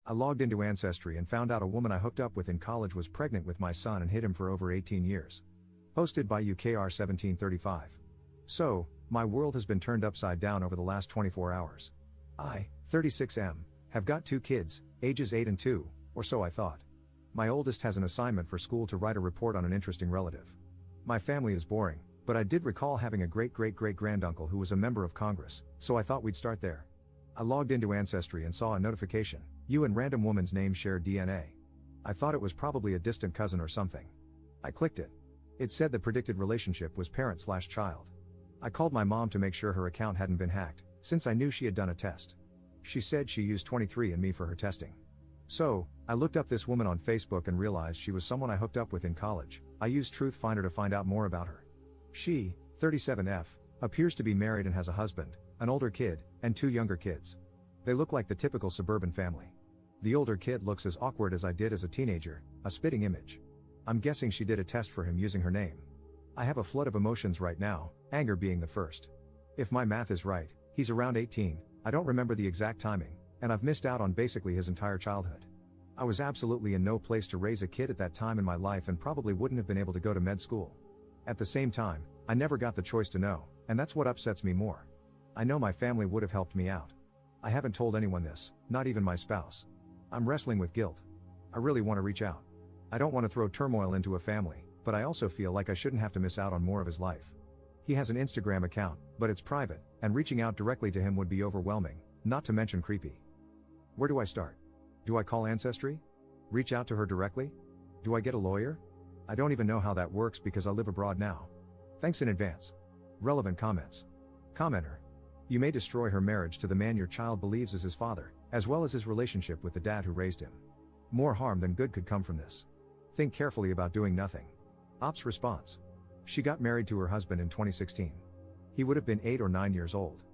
I logged into Ancestry and found out a woman I hooked up with in college was pregnant with my son and hid him for over 18 years. Posted by UKR1735. So, my world has been turned upside down over the last 24 hours. I, 36M, have got 2 kids, ages 8 and 2, or so I thought. My oldest has an assignment for school to write a report on an interesting relative. My family is boring, but I did recall having a great-great-great-granduncle who was a member of Congress, so I thought we'd start there. I logged into Ancestry and saw a notification, you and random woman's name share DNA. I thought it was probably a distant cousin or something. I clicked it. It said the predicted relationship was parent/child. I called my mom to make sure her account hadn't been hacked, since I knew she had done a test. She said she used 23andMe for her testing. So, I looked up this woman on Facebook and realized she was someone I hooked up with in college. I used Truthfinder to find out more about her. She, 37F, appears to be married and has a husband, an older kid, and 2 younger kids. They look like the typical suburban family. The older kid looks as awkward as I did as a teenager, a spitting image. I'm guessing she did a test for him using her name. I have a flood of emotions right now, anger being the first. If my math is right, he's around 18, I don't remember the exact timing, and I've missed out on basically his entire childhood. I was absolutely in no place to raise a kid at that time in my life and probably wouldn't have been able to go to med school. At the same time, I never got the choice to know, and that's what upsets me more. I know my family would have helped me out. I haven't told anyone this, not even my spouse. I'm wrestling with guilt. I really want to reach out. I don't want to throw turmoil into a family, but I also feel like I shouldn't have to miss out on more of his life. He has an Instagram account, but it's private, and reaching out directly to him would be overwhelming, not to mention creepy. Where do I start? Do I call Ancestry? Reach out to her directly? Do I get a lawyer? I don't even know how that works because I live abroad now. Thanks in advance. Relevant comments. Commenter. You may destroy her marriage to the man your child believes is his father, as well as his relationship with the dad who raised him. More harm than good could come from this. Think carefully about doing nothing. Ops response. She got married to her husband in 2016. He would have been 8 or 9 years old.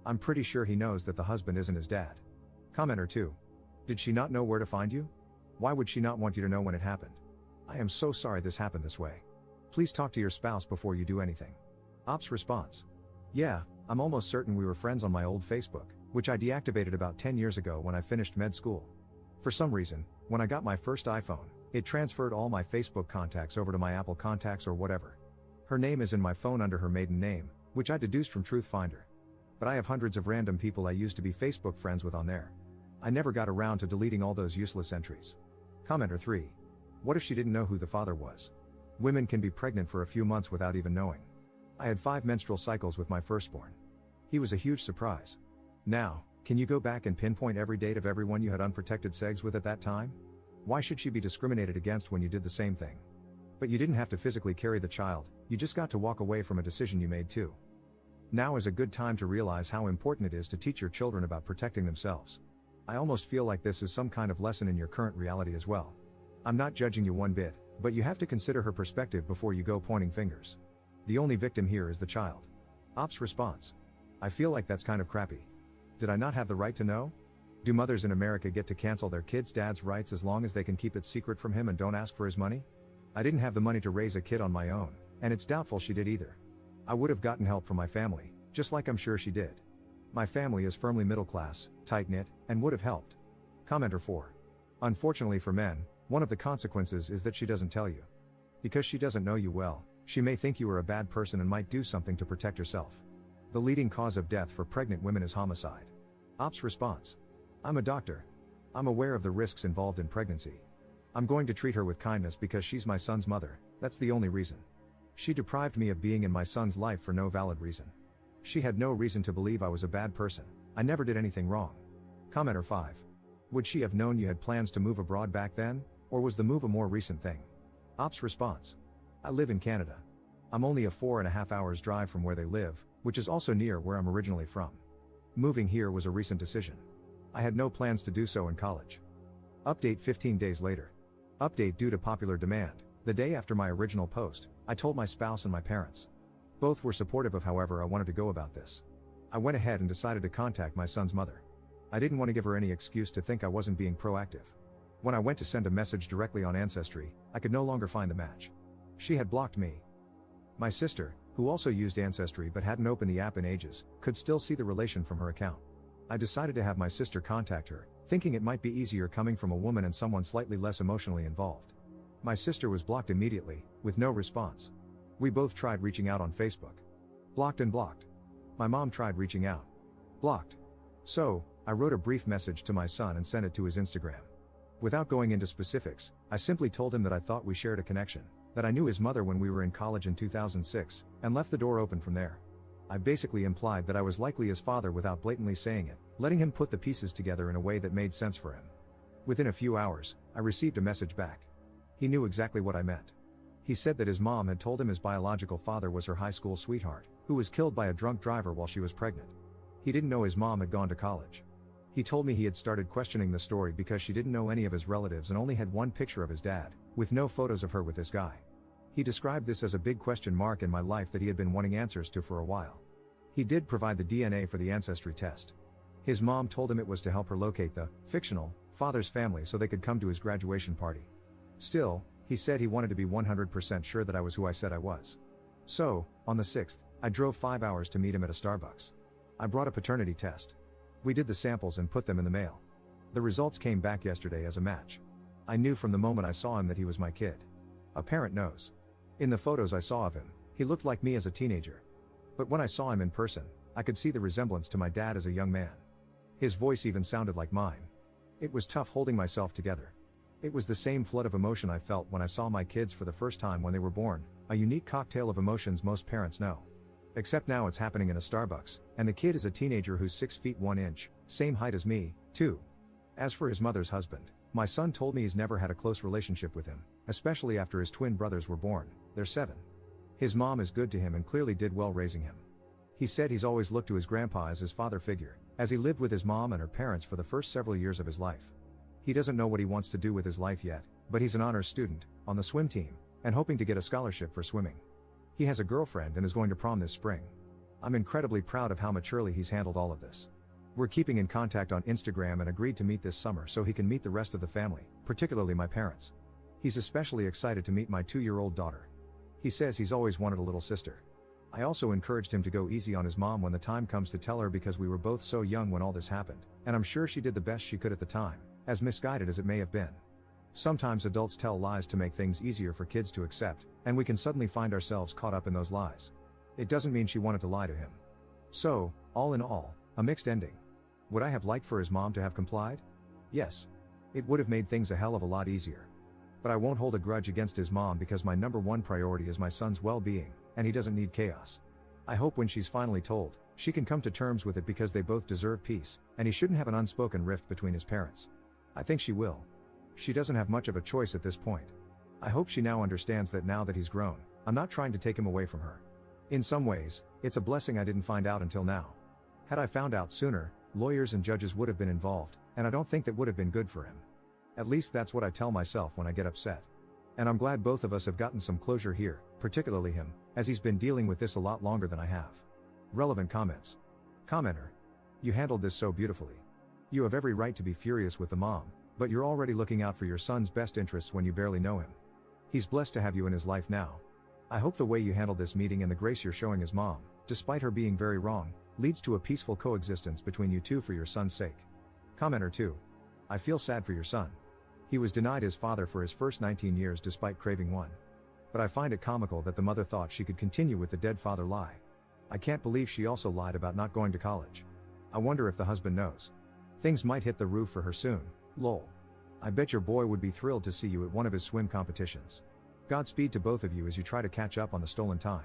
I'm pretty sure he knows that the husband isn't his dad. Commenter 2. Did she not know where to find you? Why would she not want you to know when it happened? I am so sorry this happened this way. Please talk to your spouse before you do anything. Ops response. Yeah, I'm almost certain we were friends on my old Facebook, which I deactivated about 10 years ago when I finished med school. For some reason, when I got my first iPhone, it transferred all my Facebook contacts over to my Apple contacts or whatever. Her name is in my phone under her maiden name, which I deduced from Truthfinder. But I have hundreds of random people I used to be Facebook friends with on there. I never got around to deleting all those useless entries. Commenter 3. What if she didn't know who the father was? Women can be pregnant for a few months without even knowing. I had 5 menstrual cycles with my firstborn. He was a huge surprise. Now, can you go back and pinpoint every date of everyone you had unprotected sex with at that time? Why should she be discriminated against when you did the same thing? But you didn't have to physically carry the child, you just got to walk away from a decision you made too. Now is a good time to realize how important it is to teach your children about protecting themselves. I almost feel like this is some kind of lesson in your current reality as well. I'm not judging you one bit, but you have to consider her perspective before you go pointing fingers. The only victim here is the child. Ops response. I feel like that's kind of crappy. Did I not have the right to know? Do mothers in America get to cancel their kids' dad's rights as long as they can keep it secret from him and don't ask for his money? I didn't have the money to raise a kid on my own, and it's doubtful she did either. I would have gotten help from my family, just like I'm sure she did. My family is firmly middle class, tight-knit, and would have helped. Commenter 4. Unfortunately for men, one of the consequences is that she doesn't tell you. Because she doesn't know you well, she may think you are a bad person and might do something to protect herself. The leading cause of death for pregnant women is homicide. Ops response. I'm a doctor. I'm aware of the risks involved in pregnancy. I'm going to treat her with kindness because she's my son's mother, that's the only reason. She deprived me of being in my son's life for no valid reason. She had no reason to believe I was a bad person, I never did anything wrong. Commenter 5. Would she have known you had plans to move abroad back then, or was the move a more recent thing? Ops response. I live in Canada. I'm only a 4.5 hours drive from where they live, which is also near where I'm originally from. Moving here was a recent decision. I had no plans to do so in college. Update 15 days later. Update due to popular demand. The day after my original post, I told my spouse and my parents. Both were supportive of however I wanted to go about this. I went ahead and decided to contact my son's mother. I didn't want to give her any excuse to think I wasn't being proactive. When I went to send a message directly on Ancestry, I could no longer find the match. She had blocked me. My sister, who also used Ancestry but hadn't opened the app in ages, could still see the relation from her account. I decided to have my sister contact her, thinking it might be easier coming from a woman and someone slightly less emotionally involved. My sister was blocked immediately, with no response. We both tried reaching out on Facebook. Blocked and blocked. My mom tried reaching out. Blocked. So, I wrote a brief message to my son and sent it to his Instagram. Without going into specifics, I simply told him that I thought we shared a connection, that I knew his mother when we were in college in 2006, and left the door open from there. I basically implied that I was likely his father without blatantly saying it, letting him put the pieces together in a way that made sense for him. Within a few hours, I received a message back. He knew exactly what I meant. He said that his mom had told him his biological father was her high school sweetheart, who was killed by a drunk driver while she was pregnant. He didn't know his mom had gone to college. He told me he had started questioning the story because she didn't know any of his relatives and only had one picture of his dad, with no photos of her with this guy. He described this as a big question mark in my life that he had been wanting answers to for a while. He did provide the DNA for the Ancestry test. His mom told him it was to help her locate the fictional father's family so they could come to his graduation party. Still, he said he wanted to be 100% sure that I was who I said I was. So, on the 6th, I drove 5 hours to meet him at a Starbucks. I brought a paternity test. We did the samples and put them in the mail. The results came back yesterday as a match. I knew from the moment I saw him that he was my kid. A parent knows. In the photos I saw of him, he looked like me as a teenager. But when I saw him in person, I could see the resemblance to my dad as a young man. His voice even sounded like mine. It was tough holding myself together. It was the same flood of emotion I felt when I saw my kids for the first time when they were born, a unique cocktail of emotions most parents know. Except now it's happening in a Starbucks, and the kid is a teenager who's 6 feet 1 inch, same height as me, too. As for his mother's husband, my son told me he's never had a close relationship with him, especially after his twin brothers were born. They're 7. His mom is good to him and clearly did well raising him. He said he's always looked to his grandpa as his father figure, as he lived with his mom and her parents for the first several years of his life. He doesn't know what he wants to do with his life yet, but he's an honors student, on the swim team, and hoping to get a scholarship for swimming. He has a girlfriend and is going to prom this spring. I'm incredibly proud of how maturely he's handled all of this. We're keeping in contact on Instagram and agreed to meet this summer so he can meet the rest of the family, particularly my parents. He's especially excited to meet my 2-year-old daughter. He says he's always wanted a little sister. I also encouraged him to go easy on his mom when the time comes to tell her because we were both so young when all this happened, and I'm sure she did the best she could at the time, as misguided as it may have been. Sometimes adults tell lies to make things easier for kids to accept, and we can suddenly find ourselves caught up in those lies. It doesn't mean she wanted to lie to him. So, all in all, a mixed ending. Would I have liked for his mom to have complied? Yes. It would have made things a hell of a lot easier. But I won't hold a grudge against his mom because my #1 priority is my son's well-being, and he doesn't need chaos. I hope when she's finally told, she can come to terms with it because they both deserve peace, and he shouldn't have an unspoken rift between his parents. I think she will. She doesn't have much of a choice at this point. I hope she now understands that now that he's grown, I'm not trying to take him away from her. In some ways, it's a blessing I didn't find out until now. Had I found out sooner, lawyers and judges would have been involved, and I don't think that would have been good for him. At least that's what I tell myself when I get upset. And I'm glad both of us have gotten some closure here, particularly him, as he's been dealing with this a lot longer than I have. Relevant comments. Commenter. You handled this so beautifully. You have every right to be furious with the mom, but you're already looking out for your son's best interests when you barely know him. He's blessed to have you in his life now. I hope the way you handled this meeting and the grace you're showing his mom, despite her being very wrong, leads to a peaceful coexistence between you two for your son's sake. Commenter 2. I feel sad for your son. He was denied his father for his first 19 years despite craving one. But I find it comical that the mother thought she could continue with the dead father lie. I can't believe she also lied about not going to college. I wonder if the husband knows. Things might hit the roof for her soon, lol. I bet your boy would be thrilled to see you at one of his swim competitions. Godspeed to both of you as you try to catch up on the stolen time.